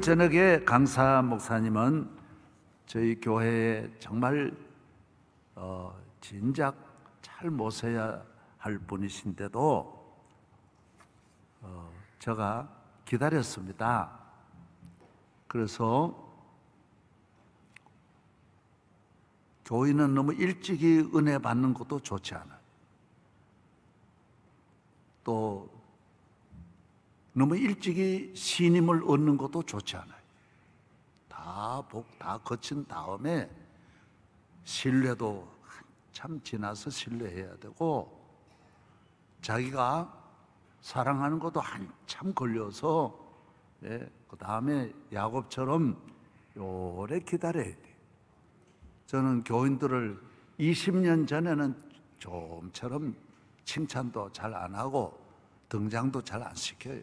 저녁에 강사 목사님은 저희 교회에 정말 진작 잘 모셔야 할 분이신데도 제가 기다렸습니다. 그래서 교인은 너무 일찍이 은혜 받는 것도 좋지 않아요. 또 너무 일찍이 신임을 얻는 것도 좋지 않아요. 다 거친 다음에 신뢰도 한참 지나서 신뢰해야 되고, 자기가 사랑하는 것도 한참 걸려서 그 다음에 야곱처럼 오래 기다려야 돼요. 저는 교인들을 20년 전에는 좀처럼 칭찬도 잘 안 하고 등장도 잘 안 시켜요.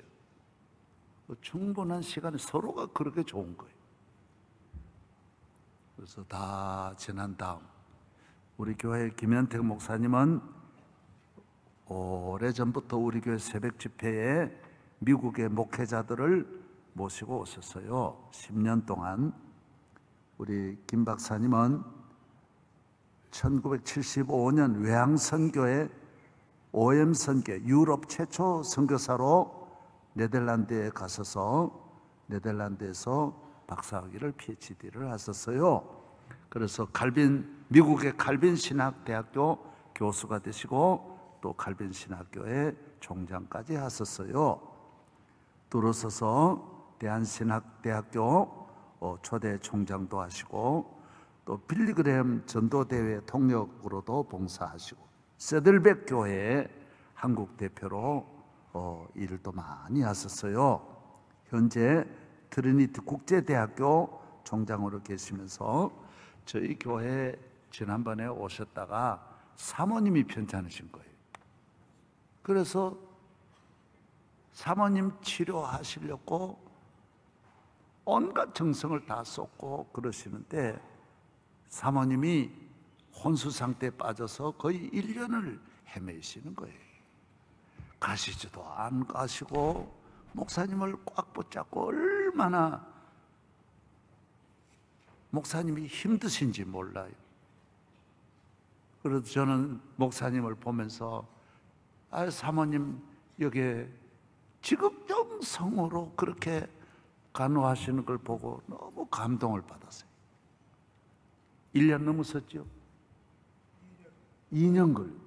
충분한 시간에 서로가 그렇게 좋은 거예요. 그래서 다 지난 다음 우리 교회 김현택 목사님은 오래전부터 우리 교회 새벽 집회에 미국의 목회자들을 모시고 오셨어요. 10년 동안. 우리 김 박사님은 1975년 외항선교회 OM 선교 유럽 최초 선교사로 네덜란드에 가셔서 네덜란드에서 박사학위를 PhD를 하셨어요. 그래서 미국의 칼빈 신학대학교 교수가 되시고 또 칼빈 신학교의 총장까지 하셨어요. 들어서서 대한신학대학교 초대 총장도 하시고 또 빌리그램 전도대회 통역으로도 봉사하시고 세들백 교회의 한국 대표로 일을 또 많이 하셨어요. 현재 트리니티 국제대학교 총장으로 계시면서 저희 교회 지난번에 오셨다가 사모님이 편찮으신 거예요. 그래서 사모님 치료하시려고 온갖 정성을 다 쏟고 그러시는데 사모님이 혼수 상태에 빠져서 거의 1년을 헤매시는 거예요. 가시지도 안 가시고 목사님을 꽉 붙잡고 얼마나 목사님이 힘드신지 몰라요. 그래서 저는 목사님을 보면서 사모님 여기에 지극정성으로 그렇게 간호하시는 걸 보고 너무 감동을 받았어요. 1년 넘었었죠? 2년 걸.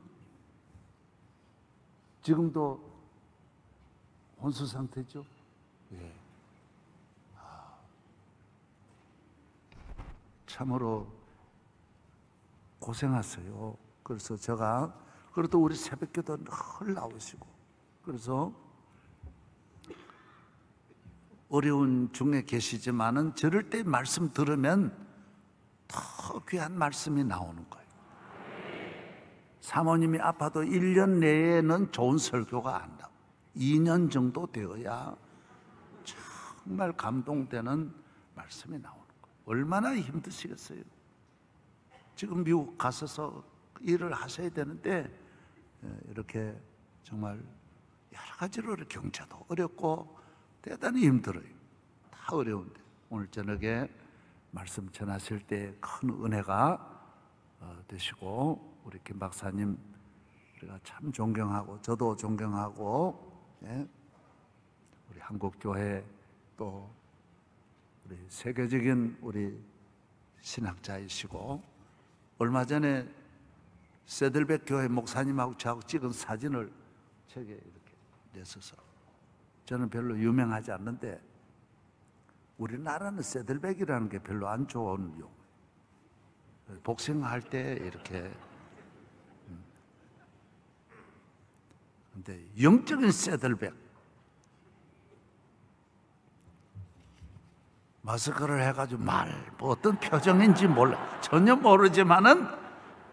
지금도 혼수 상태죠? 예. 참으로 고생하세요. 그래서 제가 그래도 우리 새벽기도 늘 나오시고, 그래서 어려운 중에 계시지만은 저럴 때 말씀 들으면 더 귀한 말씀이 나오는 거예요. 사모님이 아파도 1년 내에는 좋은 설교가 안 나와요. 2년 정도 되어야 정말 감동되는 말씀이 나오는 거예요. 얼마나 힘드시겠어요. 지금 미국 가셔서 일을 하셔야 되는데 이렇게 정말 여러 가지로 경제도 어렵고 대단히 힘들어요. 다 어려운데 오늘 저녁에 말씀 전하실 때 큰 은혜가 되시고, 우리 김 박사님 우리가 참 존경하고 저도 존경하고, 우리 한국교회 또 우리 세계적인 우리 신학자이시고, 얼마 전에 세들백 교회 목사님하고 저하고 찍은 사진을 책에 이렇게 냈어서, 저는 별로 유명하지 않는데 우리나라는 세들백이라는 게 별로 안 좋은 용어예요. 복싱할 때 이렇게. 근데 영적인 세들백, 마스크를 해가지고 뭐 어떤 표정인지 전혀 모르지만은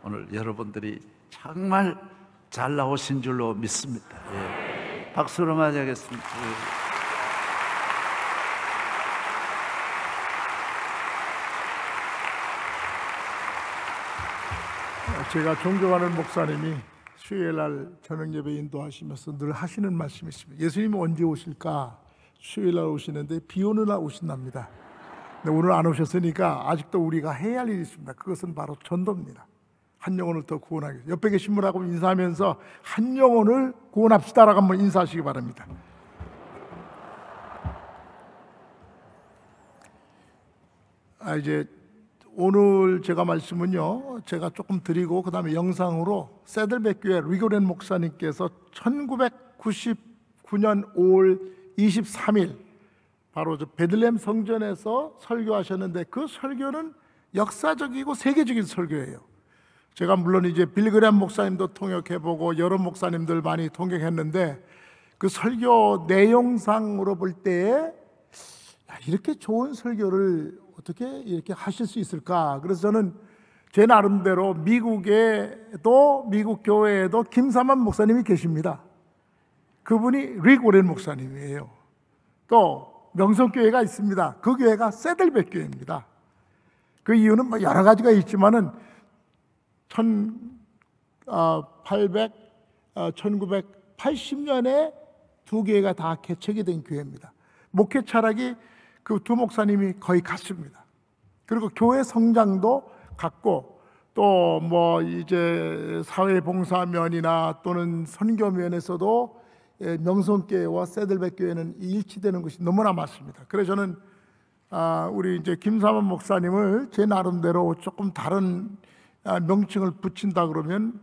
오늘 여러분들이 정말 잘 나오신 줄로 믿습니다. 예. 박수로 맞이하겠습니다. 제가 존경하는 목사님이 수요일 날 저녁 예배 인도하시면서 늘 하시는 말씀이 있습니다. 예수님은 언제 오실까? 수요일 날 오시는데 비 오는 날 오신답니다. 근데 오늘 안 오셨으니까 아직도 우리가 해야 할 일이 있습니다. 그것은 바로 전도입니다. 한 영혼을 더 구원하기 위해서. 옆에 계신 분하고 인사하면서 한 영혼을 구원합시다라고 한번 인사하시기 바랍니다. 이제 오늘 제가 말씀은요, 제가 조금 드리고 그 다음에 영상으로 세들백교회 리고렌 목사님께서 1999년 5월 23일 바로 저 베들레헴 성전에서 설교하셨는데, 그 설교는 역사적이고 세계적인 설교예요. 제가 물론 이제 빌그램 목사님도 통역해보고 여러 목사님들 많이 통역했는데, 그 설교 내용상으로 볼 때에 이렇게 좋은 설교를 어떻게 이렇게 하실 수 있을까? 그래서 저는 제 나름대로 미국 교회에도 김삼환 목사님이 계십니다. 그분이 리고렌 목사님이에요. 또 명성교회가 있습니다. 그 교회가 세들백교회입니다. 그 이유는 뭐 여러 가지가 있지만은 1980년에 두 교회가 다 개척이 된 교회입니다. 목회 철학이 그 두 목사님이 거의 같습니다. 그리고 교회 성장도 같고, 또 뭐 이제 사회봉사면이나 또는 선교면에서도 명성교회와 세들백교회는 일치되는 것이 너무나 많습니다. 그래서 저는 우리 이제 김삼환 목사님을 제 나름대로 조금 다른 명칭을 붙인다 그러면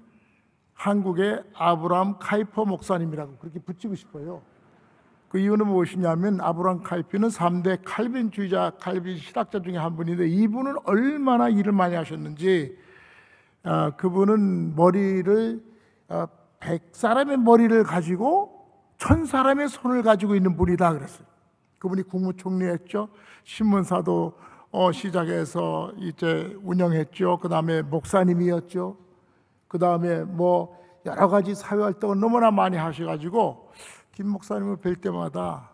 한국의 아브라함 카이퍼 목사님이라고 그렇게 붙이고 싶어요. 그 이유는 무엇이냐면, 아브라함 카이퍼는 3대 칼빈주의자, 칼빈 신학자 중에 한 분인데, 이분은 얼마나 일을 많이 하셨는지, 그분은 머리를 100사람의 머리를 가지고 1000사람의 손을 가지고 있는 분이다 그랬어요. 그분이 국무총리했죠. 신문사도 시작해서 이제 운영했죠. 그 다음에 목사님이었죠. 그 다음에 뭐 여러 가지 사회활동을 너무나 많이 하셔가지고 김 목사님을 뵐 때마다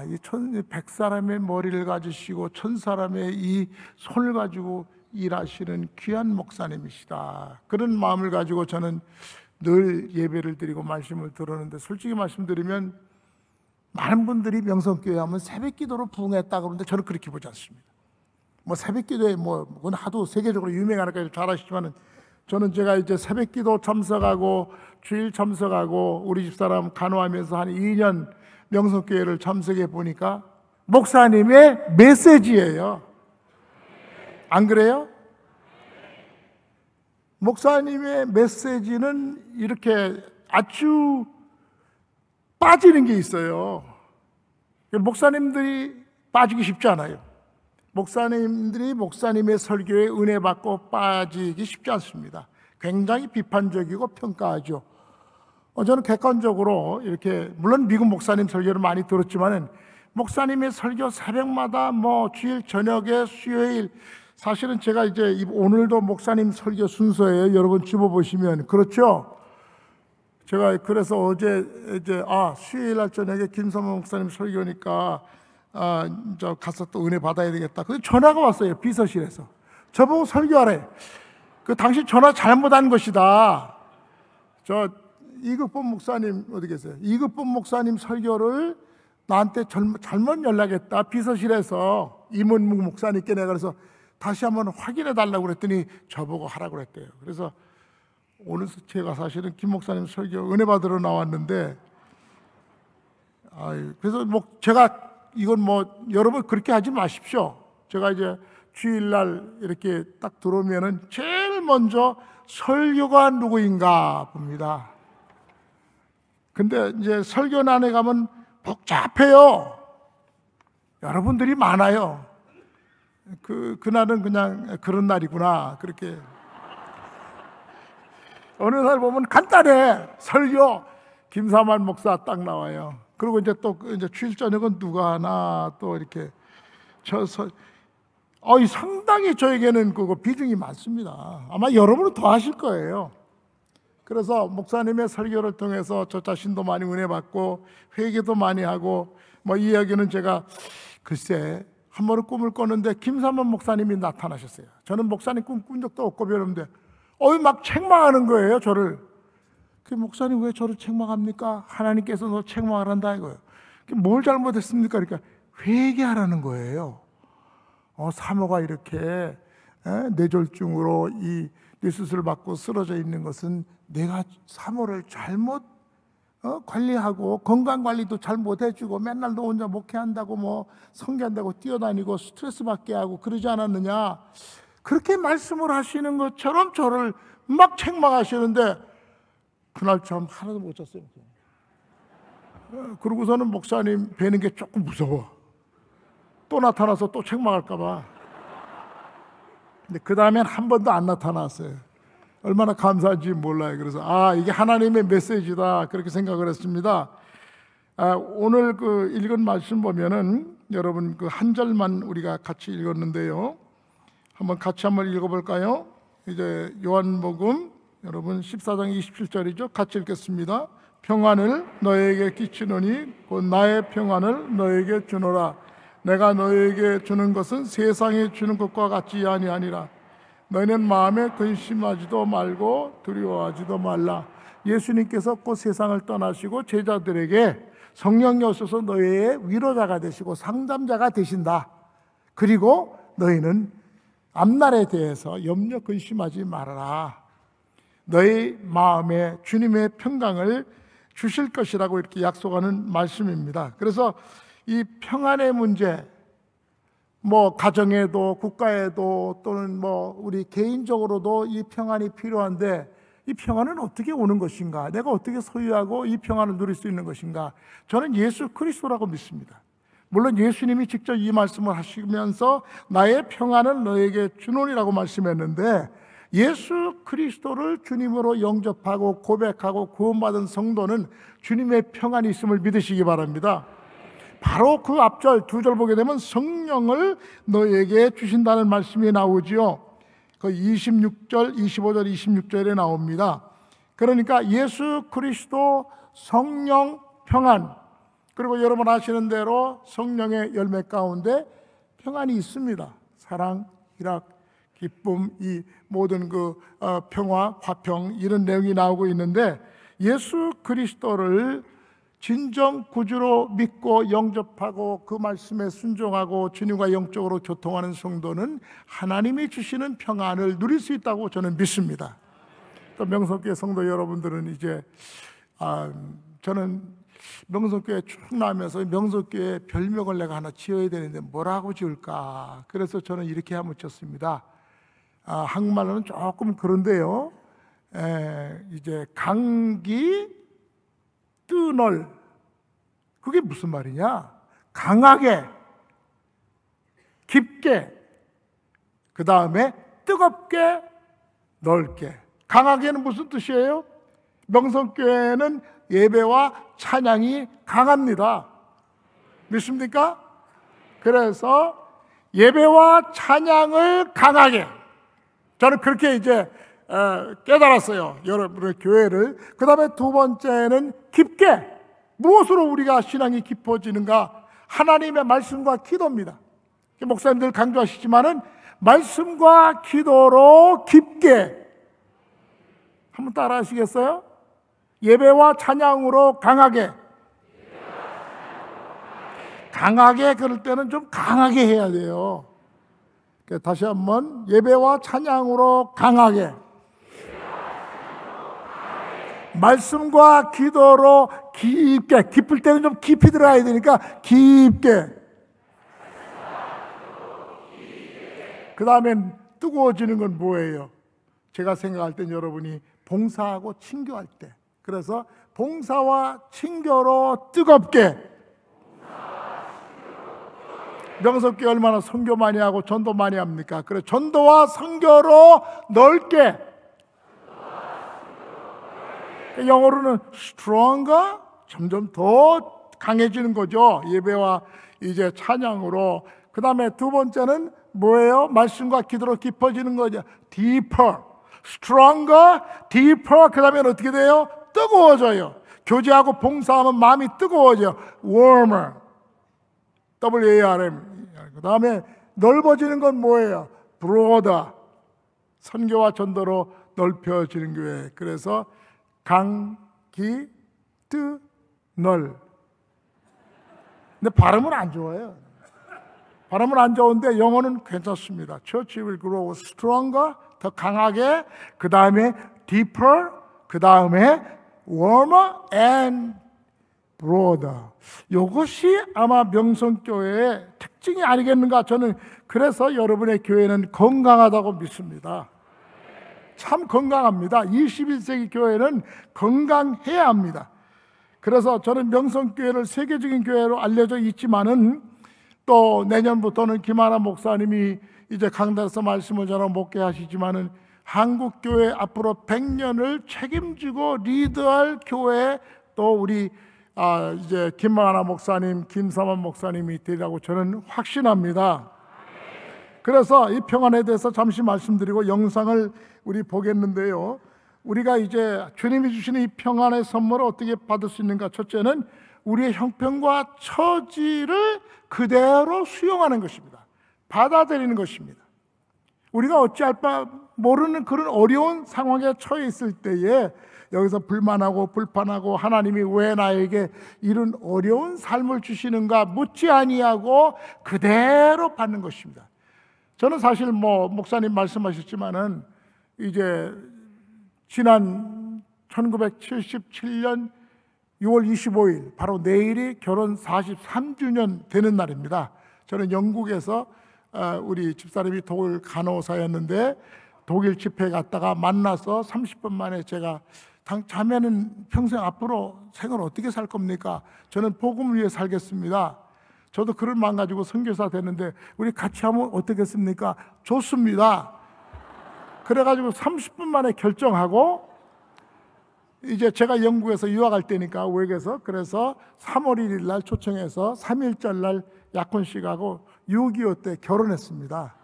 이 100사람의 머리를 가지시고 1000사람의 이 손을 가지고 일하시는 귀한 목사님이시다, 그런 마음을 가지고 저는 늘 예배를 드리고 말씀을 들었는데, 솔직히 말씀드리면 많은 분들이 명성교회 하면 새벽기도로 부흥했다 그러는데 저는 그렇게 보지 않습니다. 뭐 새벽기도에 그건 하도 세계적으로 유명하니까 잘 아시지만은, 저는 제가 이제 새벽기도 참석하고 주일 참석하고 우리 집사람 간호하면서 한 2년 명성교회를 참석해 보니까 목사님의 메시지예요. 안 그래요? 목사님의 메시지는 이렇게 아주 빠지는 게 있어요. 목사님들이 빠지기 쉽지 않아요. 목사님들이 목사님의 설교에 은혜 받고 빠지기 쉽지 않습니다. 굉장히 비판적이고 평가하죠. 저는 객관적으로 이렇게, 물론 미국 목사님 설교를 많이 들었지만은 목사님의 설교 새벽마다 뭐 주일 저녁에 수요일, 사실은 제가 이제 오늘도 목사님 설교 순서예요. 여러분 집어보시면 그렇죠. 제가 그래서 어제 이제 수요일 날 저녁에 김삼환 목사님 설교니까 저 가서 또 은혜 받아야 되겠다. 근데 전화가 왔어요. 비서실에서 저보고 설교하래. 그 당신 전화 잘못한 것이다. 저 이급본 목사님 어디 계세요? 이급본 목사님 설교를 나한테 잘못 연락했다. 비서실에서 이문묵 목사님께 내가 그래서 다시 한번 확인해 달라고 그랬더니 저보고 하라고 그랬대요. 그래서 오늘 제가 사실은 김 목사님 설교 은혜 받으러 나왔는데, 그래서 뭐 제가 이건 뭐 여러분 그렇게 하지 마십시오. 제가 이제 주일날 이렇게 딱 들어오면은 제일 먼저 설교가 누구인가 봅니다. 근데 이제 설교난에 가면 복잡해요. 여러분들이 많아요. 그날은 그냥 그런 날이구나, 그렇게. 어느 날 보면 간단해. 설교 김삼환 목사 딱 나와요. 그리고 이제 또 이제 주일 저녁은 누가 하나 또 이렇게 상당히 저에게는 그거 비중이 많습니다. 아마 여러분은 더 하실 거예요. 그래서 목사님의 설교를 통해서 저 자신도 많이 은혜 받고 회개도 많이 하고, 뭐 이 이야기는 제가 글쎄 한 번은 꿈을 꿨는데 김삼환 목사님이 나타나셨어요. 저는 목사님 꿈 꾼 적도 없고 별로인데 막 책망하는 거예요, 저를. 그 목사님 왜 저를 책망합니까? 하나님께서 너 책망을 한다 이거예요. 뭘 잘못했습니까? 그러니까 회개하라는 거예요. 사모가 이렇게 뇌졸중으로 이 뇌수술을 받고 쓰러져 있는 것은 내가 사모를 잘못 관리하고 건강관리도 잘 못해주고 맨날 너 혼자 목회한다고 뭐 성교한다고 뛰어다니고 스트레스 받게 하고 그러지 않았느냐, 그렇게 말씀을 하시는 것처럼 저를 막 책망하시는데 그날 참 하나도 못 잤어요. 그러고서는 목사님 뵈는 게 조금 무서워. 또 나타나서 또 책망할까 봐. 근데 그 다음엔 한 번도 안 나타났어요. 얼마나 감사한지 몰라요. 그래서 이게 하나님의 메시지다, 그렇게 생각을 했습니다. 오늘 그 읽은 말씀 보면은 여러분 그 한 절만 우리가 같이 읽었는데요. 같이 한번 읽어볼까요? 이제 요한복음 여러분 14장 27절이죠. 같이 읽겠습니다. 평안을 너에게 끼치노니 곧 나의 평안을 너에게 주노라. 내가 너에게 주는 것은 세상에 주는 것과 같지 아니하니라. 너희는 마음에 근심하지도 말고 두려워하지도 말라. 예수님께서 곧 세상을 떠나시고 제자들에게 성령이 오셔서 너희의 위로자가 되시고 상담자가 되신다. 그리고 너희는 앞날에 대해서 염려 근심하지 말아라. 너희 마음에 주님의 평강을 주실 것이라고 이렇게 약속하는 말씀입니다. 그래서 이 평안의 문제, 뭐 가정에도 국가에도 또는 뭐 우리 개인적으로도 이 평안이 필요한데, 이 평안은 어떻게 오는 것인가? 내가 어떻게 소유하고 이 평안을 누릴 수 있는 것인가? 저는 예수 그리스도라고 믿습니다. 물론 예수님이 직접 이 말씀을 하시면서 나의 평안을 너에게 주노니라고 말씀했는데, 예수 그리스도를 주님으로 영접하고 고백하고 구원받은 성도는 주님의 평안이 있음을 믿으시기 바랍니다. 바로 그 앞절 두 절 보게 되면 성령을 너에게 주신다는 말씀이 나오지요. 그 26절, 25절, 26절에 나옵니다. 그러니까 예수 그리스도, 성령, 평안, 그리고 여러분 아시는 대로 성령의 열매 가운데 평안이 있습니다. 사랑, 희락, 기쁨, 이 모든 그 평화, 화평, 이런 내용이 나오고 있는데, 예수 그리스도를 진정 구주로 믿고 영접하고 그 말씀에 순종하고 주님과 영적으로 교통하는 성도는 하나님이 주시는 평안을 누릴 수 있다고 저는 믿습니다. 또 명성교회 성도 여러분들은 이제 저는 명성교회 쭉 나오면서 명성교회 별명을 내가 하나 지어야 되는데 뭐라고 지을까? 그래서 저는 이렇게 한번 지었습니다. 한국말로는 조금 그런데요. 이제 강기 뜨널, 그게 무슨 말이냐? 강하게, 깊게, 그 다음에 뜨겁게, 넓게. 강하게는 무슨 뜻이에요? 명성교회는 예배와 찬양이 강합니다. 믿습니까? 그래서 예배와 찬양을 강하게, 저는 그렇게 이제 깨달았어요, 여러분의 교회를. 그 다음에 두 번째는 깊게. 무엇으로 우리가 신앙이 깊어지는가? 하나님의 말씀과 기도입니다. 목사님들 강조하시지만은 말씀과 기도로 깊게. 한번 따라 하시겠어요? 예배와 찬양으로 강하게. 강하게, 그럴 때는 좀 강하게 해야 돼요. 다시 한번, 예배와 찬양으로 강하게. 말씀과 기도로 깊게. 깊을 때는 좀 깊이 들어가야 되니까 깊게. 그 다음엔 뜨거워지는 건 뭐예요? 제가 생각할 땐 여러분이 봉사하고 친교할 때, 그래서 봉사와 친교로 뜨겁게. 명석교회 얼마나 선교 많이 하고 전도 많이 합니까? 그래, 전도와 선교로 넓게. 영어로는 stronger, 점점 더 강해지는 거죠. 예배와 이제 찬양으로. 그 다음에 두 번째는 뭐예요? 말씀과 기도로 깊어지는 거죠. deeper, stronger, deeper. 그 다음에 어떻게 돼요? 뜨거워져요. 교제하고 봉사하면 마음이 뜨거워져요. warmer, WARM. 그 다음에 넓어지는 건 뭐예요? broader, 선교와 전도로 넓혀지는 교회. 그래서 강, 기, 뜨, 널. 근데 발음은 안 좋아요. 발음은 안 좋은데 영어는 괜찮습니다. Church will grow stronger, 더 강하게, 그 다음에 deeper, 그 다음에 warmer and broader. 이것이 아마 명성교회의 특징이 아니겠는가. 저는 그래서 여러분의 교회는 건강하다고 믿습니다. 참 건강합니다. 21세기 교회는 건강해야 합니다. 그래서 저는 명성교회를 세계적인 교회로 알려져 있지만은 또 내년부터는 김하나 목사님이 이제 강단에서 말씀을 전하고 목회하시지만은 한국 교회 앞으로 100년을 책임지고 리드할 교회 또 우리 이제 김하나 목사님, 김삼환 목사님이 되리라고 저는 확신합니다. 그래서 이 평안에 대해서 잠시 말씀드리고 영상을 우리 보겠는데요. 우리가 이제 주님이 주시는 이 평안의 선물을 어떻게 받을 수 있는가? 첫째는 우리의 형편과 처지를 그대로 수용하는 것입니다. 받아들이는 것입니다. 우리가 어찌할 바 모르는 그런 어려운 상황에 처해 있을 때에 여기서 불만하고 불판하고 하나님이 왜 나에게 이런 어려운 삶을 주시는가 묻지 아니하고 그대로 받는 것입니다. 저는 사실 목사님 말씀하셨지만은 이제 지난 1977년 6월 25일 바로 내일이 결혼 43주년 되는 날입니다. 저는 영국에서 우리 집사람이 독일 간호사였는데 독일 집회에 갔다가 만나서 30분 만에 제가 자매는 평생 앞으로 생을 어떻게 살 겁니까? 저는 복음을 위해 살겠습니다. 저도 그런 마음 가지고 선교사 됐는데 우리 같이 하면 어떻겠습니까? 좋습니다. 그래가지고 30분 만에 결정하고 이제 제가 영국에서 유학할 때니까 외국에서 그래서 3월 1일 날 초청해서 3일절 날 약혼식하고 6.25 때 결혼했습니다.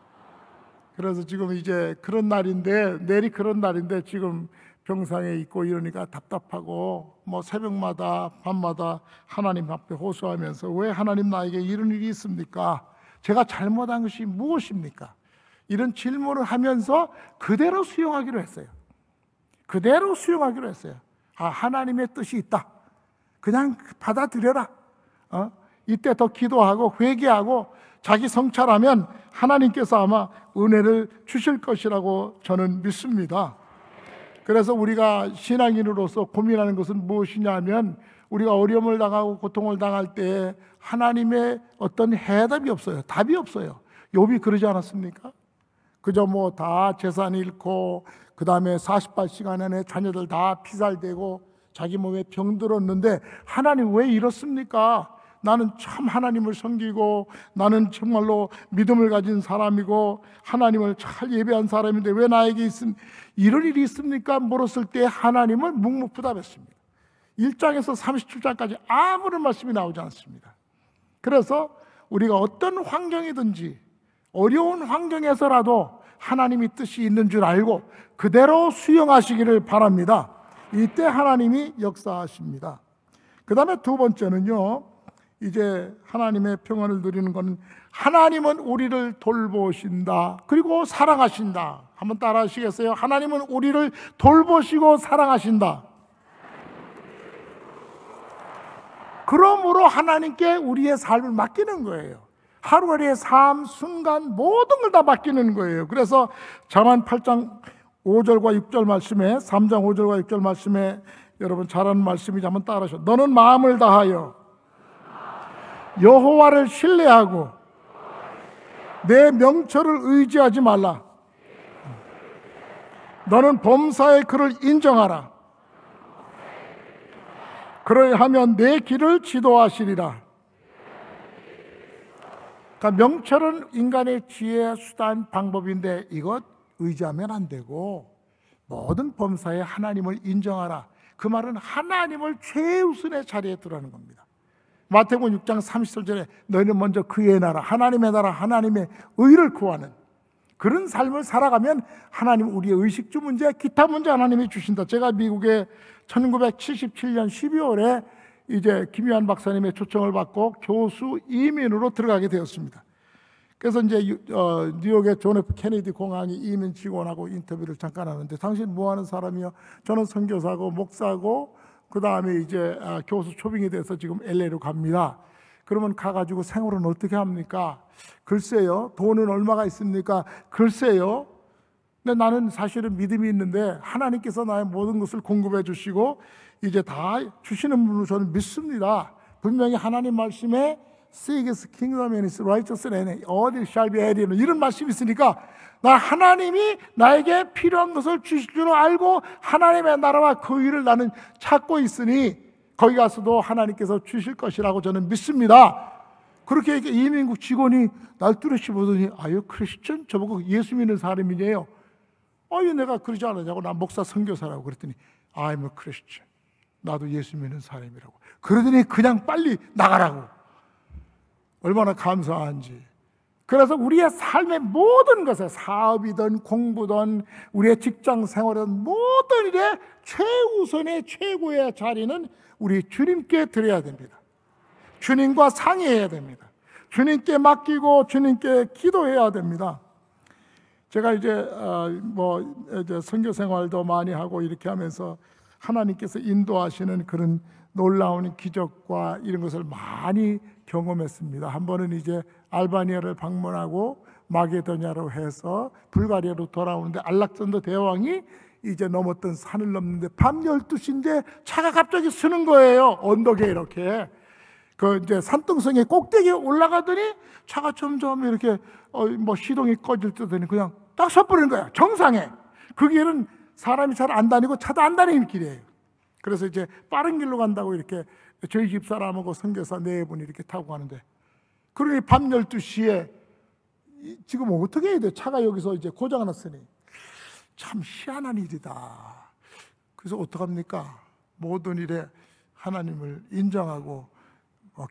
그래서 지금 이제 그런 날인데 내일이 그런 날인데 지금 병상에 있고 이러니까 답답하고 새벽마다 밤마다 하나님 앞에 호소하면서 왜 하나님 나에게 이런 일이 있습니까? 제가 잘못한 것이 무엇입니까? 이런 질문을 하면서 그대로 수용하기로 했어요. 그대로 수용하기로 했어요. 하나님의 뜻이 있다. 그냥 받아들여라. 이때 더 기도하고 회개하고 자기 성찰하면 하나님께서 아마 은혜를 주실 것이라고 저는 믿습니다. 그래서 우리가 신앙인으로서 고민하는 것은 무엇이냐 하면 우리가 어려움을 당하고 고통을 당할 때 하나님의 어떤 해답이 없어요. 답이 없어요. 욥이 그러지 않았습니까? 그저 다 재산 잃고 그 다음에 48시간 안에 자녀들 다 피살되고 자기 몸에 병들었는데 하나님 왜 이렇습니까? 나는 참 하나님을 섬기고 나는 정말로 믿음을 가진 사람이고 하나님을 잘 예배한 사람인데 왜 나에게 이런 일이 있습니까? 물었을 때 하나님은 묵묵부답했습니다. 1장에서 37장까지 아무런 말씀이 나오지 않습니다. 그래서 우리가 어떤 환경이든지 어려운 환경에서라도 하나님이 뜻이 있는 줄 알고 그대로 수용하시기를 바랍니다. 이때 하나님이 역사하십니다. 그 다음에 두 번째는요, 이제 하나님의 평안을 누리는 것은 하나님은 우리를 돌보신다 그리고 사랑하신다. 한번 따라 하시겠어요? 하나님은 우리를 돌보시고 사랑하신다. 그러므로 하나님께 우리의 삶을 맡기는 거예요. 하루하루의 삶, 순간 모든 걸 다 맡기는 거예요. 그래서 잠언 8장 5절과 6절 말씀에 3장 5절과 6절 말씀에 여러분 잘 아는 말씀이지 한번 따라하셔. 너는 마음을 다하여 여호와를 신뢰하고 내 명철을 의지하지 말라. 너는 범사의 그를 인정하라. 그러하면 내 길을 지도하시리라. 그러니까 명철은 인간의 지혜, 수단, 방법인데 이것 의지하면 안 되고 모든 범사에 하나님을 인정하라. 그 말은 하나님을 최우선의 자리에 두라는 겁니다. 마태복음 6장 30절에 너희는 먼저 그의 나라, 하나님의 나라, 하나님의 의를 구하는 그런 삶을 살아가면 하나님 우리의 의식주 문제, 기타 문제 하나님이 주신다. 제가 미국에 1977년 12월에 이제 김유한 박사님의 초청을 받고 교수 이민으로 들어가게 되었습니다. 그래서 이제 뉴욕의 존 F 케네디 공항이 이민 직원하고 인터뷰를 잠깐 하는데 당신 뭐 하는 사람이요? 저는 선교사고 목사고 그 다음에 이제 교수 초빙이 돼서 지금 LA로 갑니다. 그러면 가가지고 생활은 어떻게 합니까? 글쎄요. 돈은 얼마가 있습니까? 글쎄요. 근데 나는 사실은 믿음이 있는데 하나님께서 나의 모든 것을 공급해 주시고 이제 다 주시는 분으로 저는 믿습니다. 분명히 하나님 말씀에 Seek His kingdom and His righteousness and all it shall be added, 이런 말씀이 있으니까 나 하나님이 나에게 필요한 것을 주실 줄 알고 하나님의 나라와 그 일을 나는 찾고 있으니 거기 가서도 하나님께서 주실 것이라고 저는 믿습니다. 그렇게 이민국 직원이 날 뚜렷이 보더니 아유 크리스천? 저보고 예수 믿는 사람이네요. 아유 내가 그러지 않았냐고. 나 목사 선교사라고 그랬더니 I'm a Christian. 나도 예수 믿는 사람이라고. 그러더니 그냥 빨리 나가라고. 얼마나 감사한지. 그래서 우리의 삶의 모든 것에 사업이든 공부든 우리의 직장 생활이든 모든 일에 최우선의 최고의 자리는 우리 주님께 드려야 됩니다. 주님과 상의해야 됩니다. 주님께 맡기고 주님께 기도해야 됩니다. 제가 이제 선교 생활도 많이 하고 이렇게 하면서 하나님께서 인도하시는 그런 놀라운 기적과 이런 것을 많이 경험했습니다. 한 번은 이제 알바니아를 방문하고 마게도냐로 해서 불가리아로 돌아오는데 알렉산더 대왕이 이제 넘었던 산을 넘는데 밤 12시인데 차가 갑자기 서는 거예요. 언덕에 이렇게. 그 이제 산등성의 꼭대기에 올라가더니 차가 점점 이렇게 시동이 꺼질 때 되니 그냥 딱 서버리는 거야. 정상에. 그 길은 사람이 잘 안 다니고 차도 안 다니는 길이에요. 그래서 이제 빠른 길로 간다고 이렇게 저희 집사람하고 선교사 4분이 이렇게 타고 가는데 그러니 밤 12시에 지금 어떻게 해야 돼? 차가 여기서 이제 고장 났으니 참 희한한 일이다. 그래서 어떡합니까? 모든 일에 하나님을 인정하고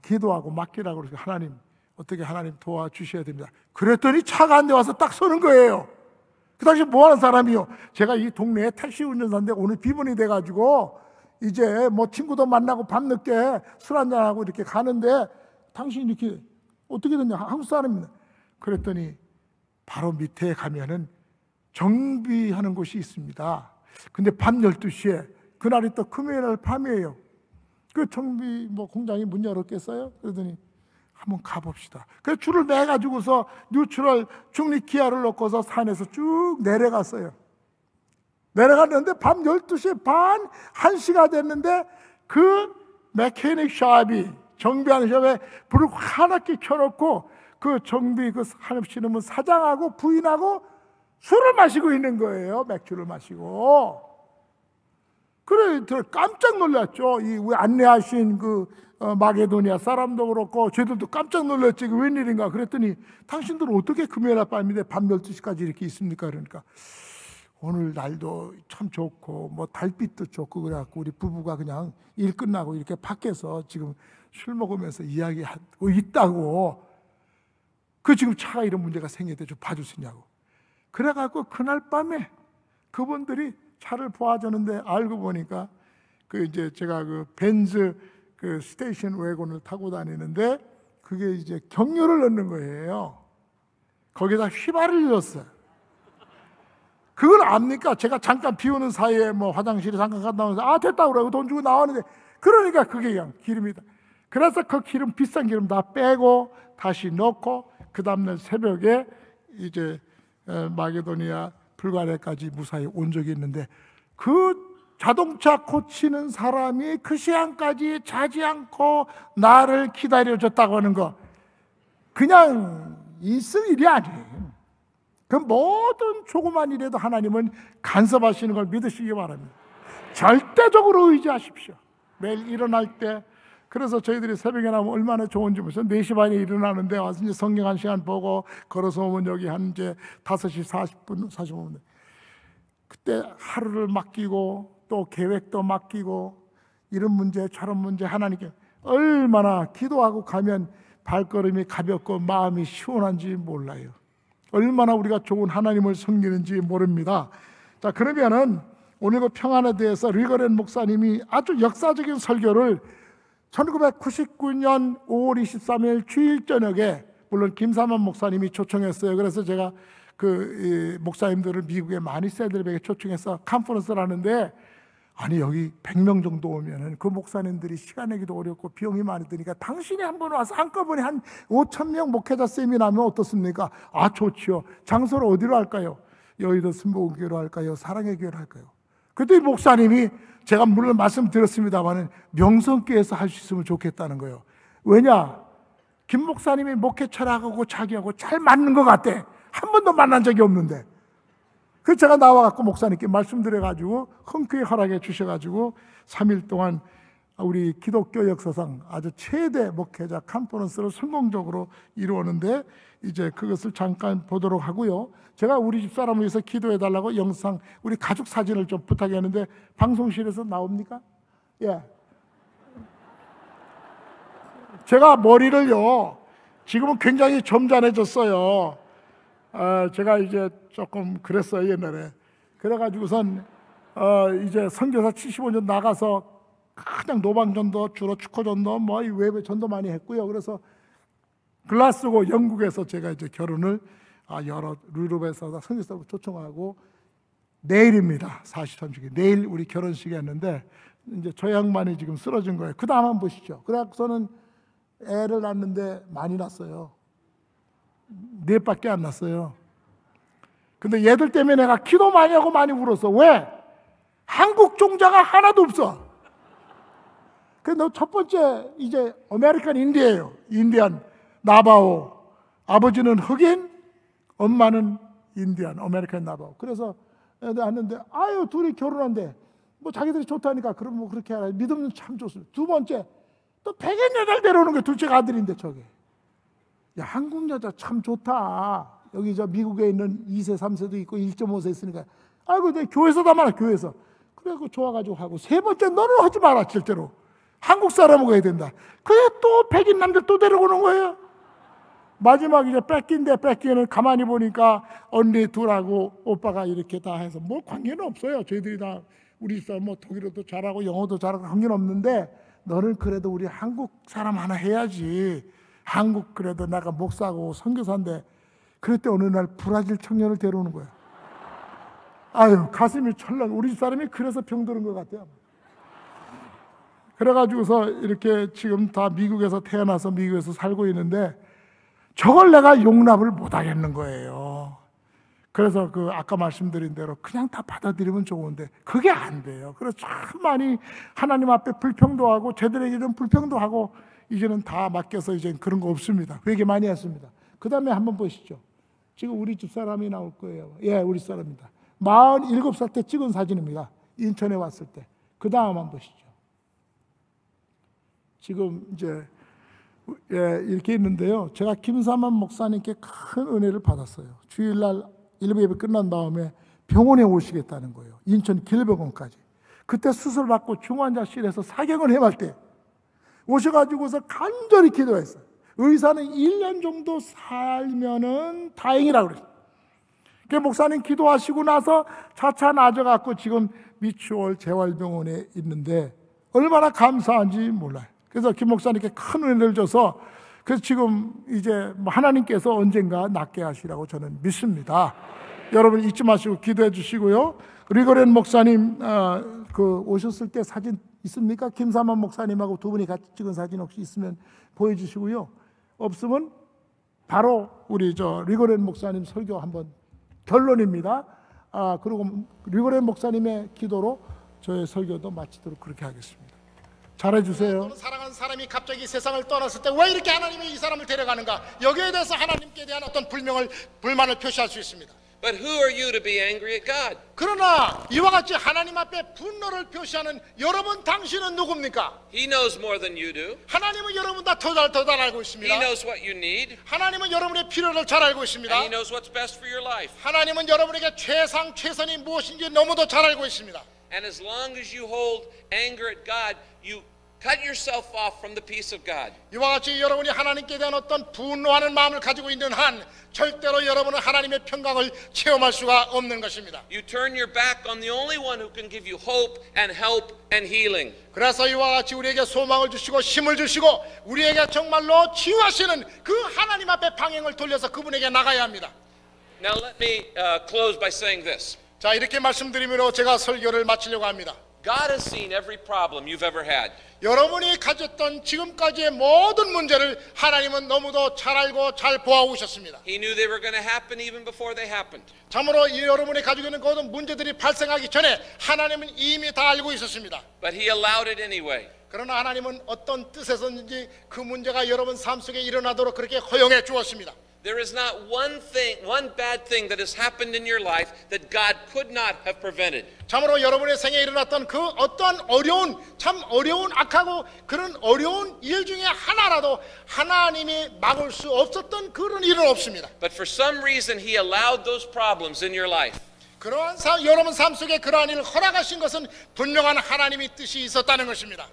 기도하고 맡기라고 그러고 하나님 어떻게 하나님 도와주셔야 됩니다. 그랬더니 차가 한 대 와서 딱 서는 거예요. 그 당시 뭐 하는 사람이요? 제가 이 동네에 택시 운전사인데 오늘 비번이 돼가지고 이제 친구도 만나고 밤늦게 술 한잔하고 이렇게 가는데 당신이 이렇게 어떻게 됐냐? 한국 사람입니다. 그랬더니 바로 밑에 가면은 정비하는 곳이 있습니다. 근데 밤 12시에 그날이 또 금요일 밤이에요. 그 정비 공장이 문 열었겠어요? 그러더니 한번 가봅시다. 그래서 줄을 매가지고서 뉴트럴 중립 기아를 놓고서 산에서 쭉 내려갔어요. 내려갔는데 밤 12시 반, 1시가 됐는데 그 메케닉 샵이 정비하는 샵에 불을 환하게 켜놓고 그 정비 그 하시는 사장하고 부인하고 술을 마시고 있는 거예요. 맥주를 마시고. 그래 깜짝 놀랐죠. 이 안내하신 그 마게도니아 사람도 그렇고 저희들도 깜짝 놀랐지. 그 웬일인가 그랬더니 당신들은 어떻게 금요일 밤인데 밤 12시까지 이렇게 있습니까? 그러니까 오늘 날도 참 좋고 달빛도 좋고 그래갖고 우리 부부가 그냥 일 끝나고 이렇게 밖에서 지금 술 먹으면서 이야기하고 있다고. 그 지금 차가 이런 문제가 생겼대. 좀 봐줄 수 있냐고. 그래갖고 그날 밤에 그분들이 차를 보아주는데 알고 보니까 그 이제 제가 그 벤츠 그 스테이션 웨건을 타고 다니는데 그게 이제 경유를 넣는 거예요. 거기다 휘발을 넣었어요. 그걸 압니까? 제가 잠깐 비우는 사이에 화장실에 잠깐 갔다 오면서 됐다 그러고 돈 주고 나왔는데 그러니까 그게 그냥 기름이다. 그래서 그 기름 비싼 기름 다 빼고 다시 넣고 그 다음날 새벽에 이제 마게도니아 불가리아까지 무사히 온 적이 있는데 그 자동차 고치는 사람이 그 시간까지 자지 않고 나를 기다려줬다고 하는 거 그냥 있을 일이 아니에요. 그 모든 조그만 일에도 하나님은 간섭하시는 걸 믿으시기 바랍니다. 절대적으로 의지하십시오. 매일 일어날 때. 그래서 저희들이 새벽에 나면 얼마나 좋은지 보세요. 4시 반에 일어나는데 와서 이제 성경 1시간 보고 걸어서 오면 여기 한 이제 5시 40분, 45분. 그때 하루를 맡기고 또 계획도 맡기고 이런 문제 저런 문제 하나님께 얼마나 기도하고 가면 발걸음이 가볍고 마음이 시원한지 몰라요. 얼마나 우리가 좋은 하나님을 섬기는지 모릅니다. 자, 그러면은 오늘 그 평안에 대해서 리거렌 목사님이 아주 역사적인 설교를 1999년 5월 23일 주일 저녁에 물론 김삼환 목사님이 초청했어요. 그래서 제가 그 목사님들을 미국에 많이 세들백에 초청해서 컨퍼런스를 하는데 아니 여기 100명 정도 오면은 그 목사님들이 시간 내기도 어렵고 비용이 많이 드니까 당신이 한번 와서 한꺼번에 한 5,000명 목회자 세미나면 어떻습니까? 아 좋지요. 장소를 어디로 할까요? 여의도 순복음교회로 할까요? 사랑의 교회로 할까요? 그때 목사님이 제가 물론 말씀드렸습니다마는 명성교회에서 할 수 있으면 좋겠다는 거예요. 왜냐? 김 목사님이 목회 철학하고 자기하고 잘 맞는 것 같대. 한 번도 만난 적이 없는데. 그래서 제가 나와갖고 목사님께 말씀드려가지고 흔쾌히 허락해 주셔가지고 3일 동안 우리 기독교 역사상 아주 최대 목회자 컨퍼런스를 성공적으로 이루었는데 이제 그것을 잠깐 보도록 하고요. 제가 우리 집사람을 위해서 기도해달라고 영상 우리 가족 사진을 좀 부탁했는데 방송실에서 나옵니까? 예. 제가 머리를요 지금은 굉장히 점잖해졌어요. 제가 이제 조금 그랬어요 옛날에. 그래가지고선 이제 선교사 75년 나가서 그냥 노방전도 주로 축호전도 뭐 외부 전도 많이 했고요. 그래서 글라스고 영국에서 제가 이제 결혼을 여러 유럽에서 선교사로 초청하고 내일입니다. 43주기 내일 우리 결혼식이 했는데 이제 저 양반이 지금 쓰러진 거예요. 그 다음 한번 보시죠. 그래서는 애를 낳는데 많이 낳았어요. 4밖에 안 낳았어요. 근데 얘들 때문에 내가 기도 많이 하고 많이 울었어. 왜? 한국 종자가 하나도 없어. 그래서 첫 번째 이제 아메리칸 인디예요. 인디안 나바오. 아버지는 흑인, 엄마는 인디안 아메리칸 나바오. 그래서 애들 왔는데 아유 둘이 결혼한대. 뭐 자기들이 좋다니까 그럼 뭐 그렇게 하라. 믿음은 참 좋습니다. 두 번째 또 백인 여자를 데려오는 게 둘째가 아들인데 저게. 야 한국 여자 참 좋다. 여기 저 미국에 있는 2세 3세도 있고 1.5세 있으니까 아이고 내 교회에서 다 말아 교회에서. 그래갖고 좋아가지고 하고 세 번째 너는 하지 마라 절대로. 한국 사람하고 해야 된다. 그래 또 백인 남들 또 데려오는 거예요. 마지막 이제 뺏기는 가만히 보니까 언니 둘하고 오빠가 이렇게 다 해서 뭐 관계는 없어요. 저희들이 다 우리 집사람 뭐 독일어도 잘하고 영어도 잘하고 관계는 없는데 너는 그래도 우리 한국 사람 하나 해야지. 한국 그래도 내가 목사고 선교사인데 그랬더니 어느 날 브라질 청년을 데려오는 거야. 아유 가슴이 철렁. 우리 집사람이 그래서 병드는 것 같아요. 그래가지고서 이렇게 지금 다 미국에서 태어나서 미국에서 살고 있는데 저걸 내가 용납을 못 하겠는 거예요. 그래서 그 아까 말씀드린 대로 그냥 다 받아들이면 좋은데 그게 안 돼요. 그래서 참 많이 하나님 앞에 불평도 하고 저들에게는 불평도 하고 이제는 다 맡겨서 이제 그런 거 없습니다. 그 얘기 많이 했습니다. 그 다음에 한번 보시죠. 지금 우리 집사람이 나올 거예요. 예, 우리 사람입니다. 47살 때 찍은 사진입니다. 인천에 왔을 때. 그 다음 한번 보시죠. 지금 이제 이렇게 있는데요. 제가 김사만 목사님께 큰 은혜를 받았어요. 주일날 일부 예배 끝난 다음에 병원에 오시겠다는 거예요. 인천 길병원까지. 그때 수술받고 중환자실에서 사경을 해갈 때 오셔가지고서 간절히 기도했어요. 의사는 1년 정도 살면은 다행이라고 그랬어요. 그 목사님 기도하시고 나서 차차 나아져갖고 지금 미추홀 재활병원에 있는데 얼마나 감사한지 몰라요. 그래서 김 목사님께 큰 은혜를 줘서 그래서 지금 이제 하나님께서 언젠가 낫게 하시라고 저는 믿습니다. 여러분 잊지 마시고 기도해 주시고요. 리거렌 목사님 그 오셨을 때 사진 있습니까? 김사만 목사님하고 두 분이 같이 찍은 사진 혹시 있으면 보여주시고요. 없으면 바로 우리 저 리거렌 목사님 설교 한번 결론입니다. 그리고 리거렌 목사님의 기도로 저의 설교도 마치도록 그렇게 하겠습니다. 잘해주세요. 사랑하는 사람이 갑자기 세상을 떠났을 때 왜 이렇게 하나님이 이 사람을 데려가는가? 여기에 대해서 하나님께 대한 어떤 불만을 표시할 수 있습니다. But who are you to be angry at God? 그러나 이와 같이 하나님 앞에 분노를 표시하는 여러분 당신은 누굽니까? He knows more than you do. 하나님은 여러분보다 더 잘 알고 있습니다. He knows what you need. 하나님은 여러분의 필요를 잘 알고 있습니다. And He knows what's best for your life. 하나님은 여러분에게 최선이 무엇인지 너무도 잘 알고 있습니다. And as long as you hold anger at God, you cut yourself off from the peace of God. 이와 같이 여러분이 하나님께 대한 어떤 분노하는 마음을 가지고 있는 한 절대로 여러분은 하나님의 평강을 체험할 수가 없는 것입니다. You turn your back on the only one who can give you hope and help and healing. 그래서 이와 같이 우리에게 소망을 주시고 힘을 주시고 우리에게 정말로 치유하시는 그 하나님 앞에 방향을 돌려서 그분에게 나가야 합니다. Now let me close by saying this. 자, 이렇게 말씀드리므로 제가 설교를 마치려고 합니다. God has seen every problem you've ever had. 여러분이 가졌던 지금까지의 모든 문제를 하나님은 너무도 잘 알고 잘 보아오셨습니다. He knew they were going to happen even before they happened. 참으로 이 여러분이 가지고 있는 모든 문제들이 발생하기 전에 하나님은 이미 다 알고 있었습니다. But he allowed it anyway. 그러나 하나님은 어떤 뜻에서든지 그 문제가 여러분 삶 속에 일어나도록 그렇게 허용해 주었습니다. There is not one bad thing that has happened in your life that God could not have prevented. 참으로 여러분의 생에 일어났던 그 어떠한 참 어려운 악하고 그런 어려운 일 중에 하나라도 하나님이 막을 수 없었던 그런 일은 없습니다. But for some reason he allowed those problems in your life. 그러한 여러분 삶 속에 그러한 일을 허락하신 것은 분명한 하나님의 뜻이 있었다는 것입니다.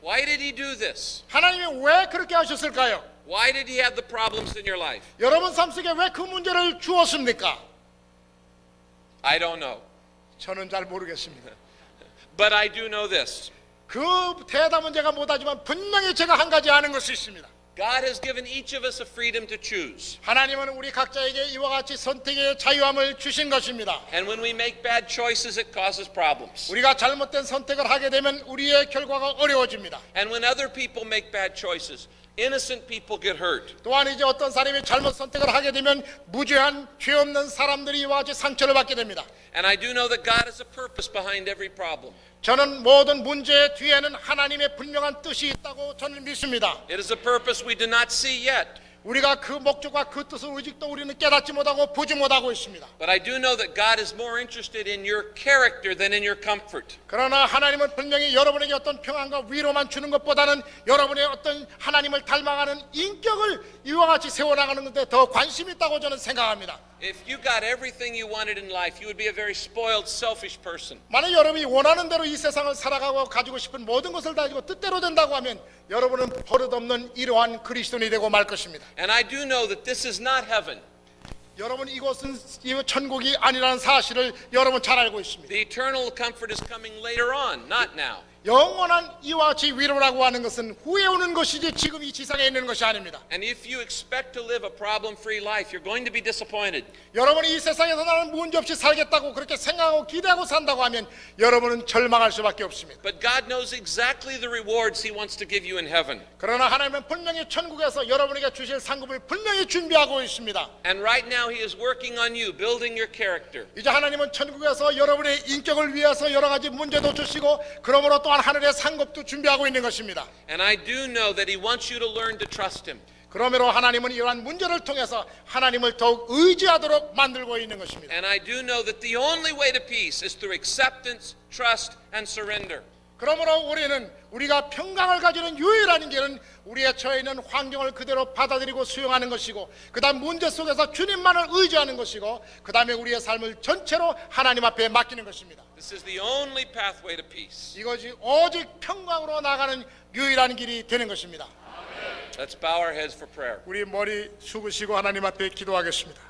Why did he do this? 하나님이 왜 그렇게 하셨을까요? Why did he have the problems in your life? 여러분 삶 속에 왜 그 문제를 주었습니까? I don't know. 저는 잘 모르겠습니다. But I do know this. 그 대답은 제가 못하지만 분명히 제가 한 가지 아는 것이 있습니다. God has given each of us a freedom to choose. 하나님은 우리 각자에게 이와 같이 선택의 자유함을 주신 것입니다. And when we make bad choices, it causes problems. 우리가 잘못된 선택을 하게 되면 우리의 결과가 어려워집니다. And when other people make bad choices, innocent people get hurt. 또한 이제 어떤 사람이 잘못 선택을 하게 되면 무죄한 죄 없는 사람들이 이와 같이 상처를 받게 됩니다. And I do know that God has a purpose behind every problem. 저는 모든 문제 뒤에는 하나님의 분명한 뜻이 있다고 저는 믿습니다. It is a purpose we do not see yet. 우리가 그 목적과 그 뜻을 아직도 우리는 깨닫지 못하고 보지 못하고 있습니다. But I do know that God is more interested in your character than in your comfort. 그러나 하나님은 분명히 여러분에게 어떤 평안과 위로만 주는 것보다는 여러분의 어떤 하나님을 닮아가는 인격을 이와 같이 세워나가는 것에 더 관심이 있다고 저는 생각합니다. If you got everything you wanted in life, you would be a very spoiled, selfish person. 만약 여러분이 원하는 대로 이 세상을 살아가고 가지고 싶은 모든 것을 다 가지고 뜻대로 된다고 하면 여러분은 버릇없는 이러한 그리스도인이 되고 말 것입니다. And I do know that this is not heaven. 여러분 이곳은 천국이 아니라는 사실을 여러분 잘 알고 있습니다. The eternal comfort is coming later on, not now. 영원한 이와 같이 위로라고 하는 것은 후에 오는 것이지 지금 이 지상에 있는 것이 아닙니다. And if you expect to live a problem-free life, you're going to be disappointed. 여러분이 이 세상에서 나는 문제 없이 살겠다고 그렇게 생각하고 기대하고 산다고 하면 여러분은 절망할 수밖에 없습니다. But God knows exactly the rewards He wants to give you in heaven. 그러나 하나님은 분명히 천국에서 여러분에게 주실 상급을 분명히 준비하고 있습니다. And right now He is working on you, building your character. 이제 하나님은 천국에서 여러분의 인격을 위해서 여러 가지 문제도 주시고 그러므로 또한 하늘의 상급도 준비하고 있는 것입니다. And I do know that He wants you to learn to trust Him. 그러므로 하나님은 이러한 문제를 통해서 하나님을 더욱 의지하도록 만들고 있는 것입니다. And I do know that the only way to peace is through acceptance, trust, and surrender. 그러므로 우리가 평강을 가지는 유일한 길은 우리의 처해 있는 환경을 그대로 받아들이고 수용하는 것이고 그 다음 문제 속에서 주님만을 의지하는 것이고 그 다음에 우리의 삶을 전체로 하나님 앞에 맡기는 것입니다. This is the only pathway to peace. 이것이 오직 평강으로 나가는 유일한 길이 되는 것입니다. Let's bow our heads for prayer. 우리 머리 숙이시고 하나님 앞에 기도하겠습니다.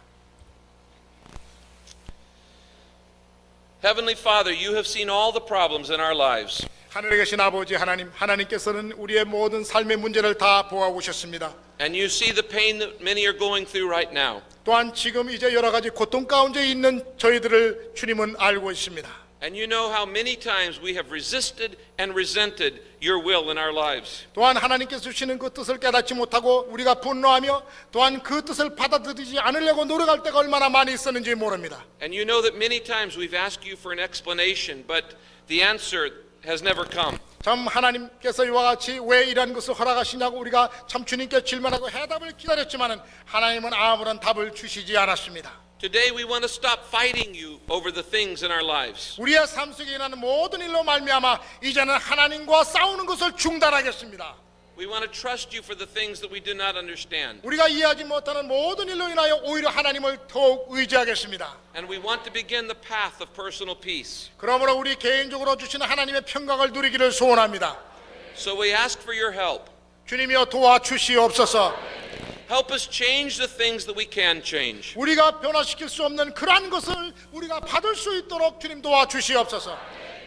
Heavenly Father, you have seen all the problems in our lives. 하늘에 계신 아버지 하나님, 하나님께서는 우리의 모든 삶의 문제를 다 보아오셨습니다. And you see the pain that many are going through right now. 또한 지금 이제 여러 가지 고통 가운데 있는 저희들을 주님은 알고 있습니다. And you know how many times we have resisted and resented your will in our lives. 또한 하나님께서 주시는 그 뜻을 깨닫지 못하고 우리가 분노하며 또한 그 뜻을 받아들이지 않으려고 노력할 때가 얼마나 많이 있었는지 모릅니다. And you know that many times we've asked you for an explanation, but the answer has never come. 참 하나님께서 이와 같이 왜 이러한 것을 허락하시냐고 우리가 참 주님께 질문하고 해답을 기다렸지만은 하나님은 아무런 답을 주시지 않았습니다. Today we want to stop fighting you over the things in our lives. 우리의 삶 속에 일어나는 모든 일로 말미암아 이제는 하나님과 싸우는 것을 중단하겠습니다. We want to trust you for the things that we do not understand. 우리가 이해하지 못하는 모든 일로 인하여 오히려 하나님을 더욱 의지하겠습니다. And we want to begin the path of personal peace. 그러므로 우리 개인적으로 주시는 하나님의 평강을 누리기를 소원합니다. So we ask for your help. 주님이여 도와주시옵소서. Help us change the things that we can change. 우리가 변화시킬 수 없는 그러한 것을 우리가 받을 수 있도록 주님 도와주시옵소서.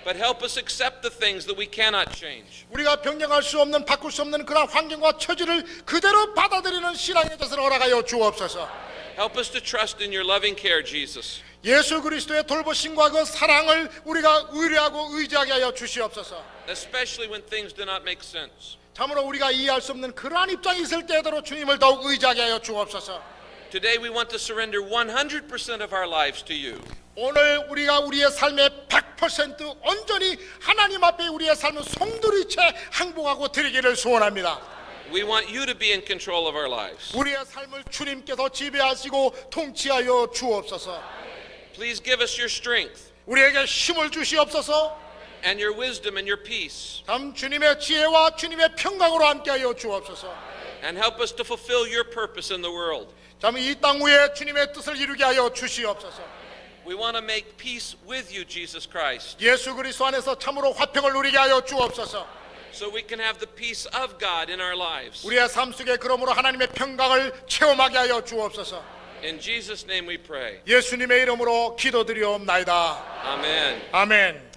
But help us accept the things that we cannot change. 우리가 변경할 수 없는 바꿀 수 없는 그러한 환경과 처지를 그대로 받아들이는 신앙의 뜻을 허락하여 주옵소서. Help us to trust in your loving care, Jesus. 예수 그리스도의 돌보심과 그 사랑을 우리가 의뢰하고 의지하게 하여 주시옵소서. Especially when things do not make sense. 참으로 우리가 이해할 수 없는 그러한 입장이 있을 때에도 주님을 더욱 의지하게 하여 주옵소서. Today we want to surrender 100% of our lives to you. 오늘 우리가 우리의 삶에 100% 온전히 하나님 앞에 우리의 삶을 송두리째 항복하고 드리기를 소원합니다. We want you to be in control of our lives. 우리의 삶을 주님께서 지배하시고 통치하여 주옵소서. Please give us your strength 우리에게 힘을 주시옵소서. and your wisdom and your peace, 참 주님의 지혜와 주님의 평강으로 함께하여 주옵소서. and help us to fulfill your purpose in the world. 참 이 땅 위에 주님의 뜻을 이루게 하여 주시옵소서. We want to make peace with you, Jesus Christ, 예수 그리스도 안에서 참으로 화평을 누리게 하여 주옵소서. so we can have the peace of God in our lives. 우리의 삶 속에 그러므로 하나님의 평강을 체험하게 하여 주옵소서. In Jesus' name we pray. 예수님의 이름으로 기도드리옵나이다. Amen. 아멘.